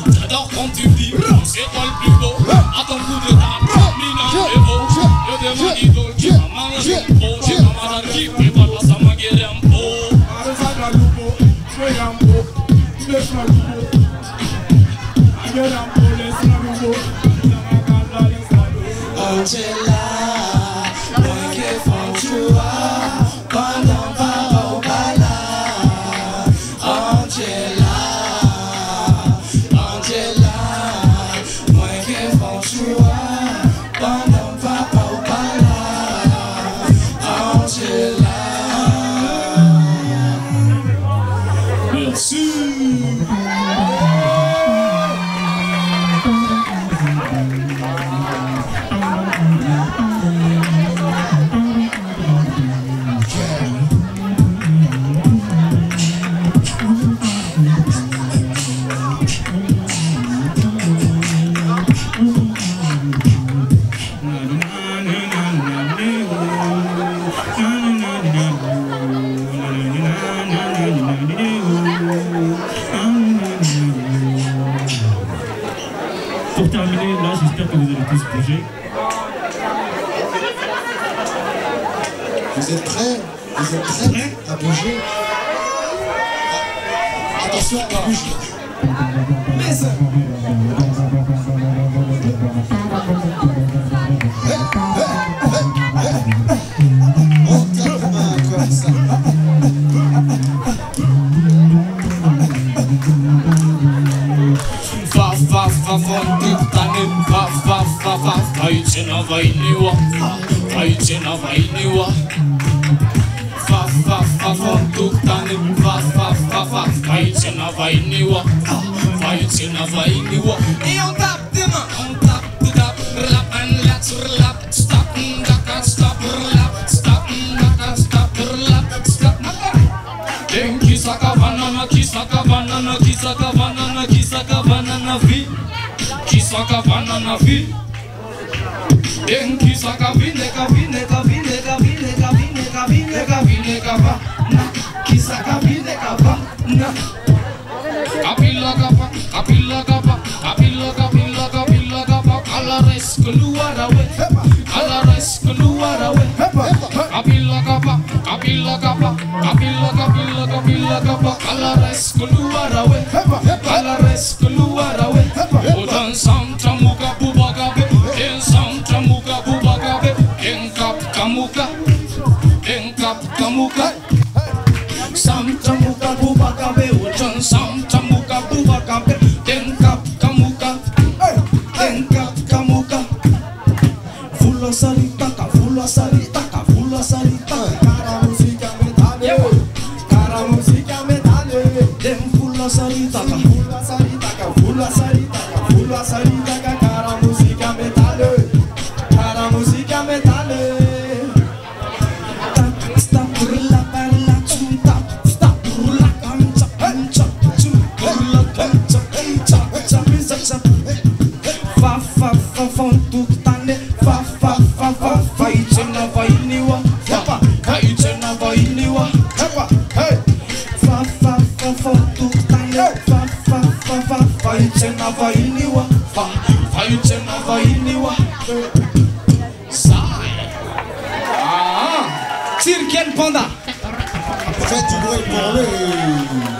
J'adore quand tu me dis, c'est toi le plus beau. À ton coup de table, Mina est beau. Je demande idole, tu m'as mal à l'impo. J'ai pas mal à qui, mais pas la sama guerre un peu. Angela, moi qui font joie pendant papa au bala. Angela, moi qui font joie pendant papa au bala. Angela, merci. Pour terminer, là j'espère que vous allez tous bouger. Vous êtes prêts? Vous êtes prêts à bouger? Attention, on bouge. Mais ça... On tape la main comme ça. Fa fontuktane, fa Faichena vainiwa, Faichena vainiwa. Fa fontuktane, fa Faichena vainiwa, Faichena vainiwa. Et on tape des mains, on tape, rap and let's rap, stop, stop, rap, stop, rap, stop. Kisaka banana, kisaka banana, kisaka banana, kisaka banana vi, kisaka banana vi. Kisaka vine kavine kavine kavine kavine kavine kavine kava na kisaka vine kava na kapila kava kapila kava kapila kapila kapila kava kalares keluar awe kalares keluar awe kapila kava kapila kava kapila kapila kapila kava kalares keluar awe kalares keluar awe udan samtra muka bubaga be en samtra muka bubaga be en kap kamuka samtra muka bubaga be udan samtra muka bubaga be en kap kamuka fulla salita fulla salita fulla salita cara musica metale dem fulla salita fulla salita fulla salita fulla salita cara musica metale stop la parla chunta stop la cancha la cancha fa fontuktane fa Faichena vainiwa Faichena vainiwa hey fa fontuktane fa Faichena vainiwa Faichena vainiwa sai Cirque Panda. Faites du bruit pour lui.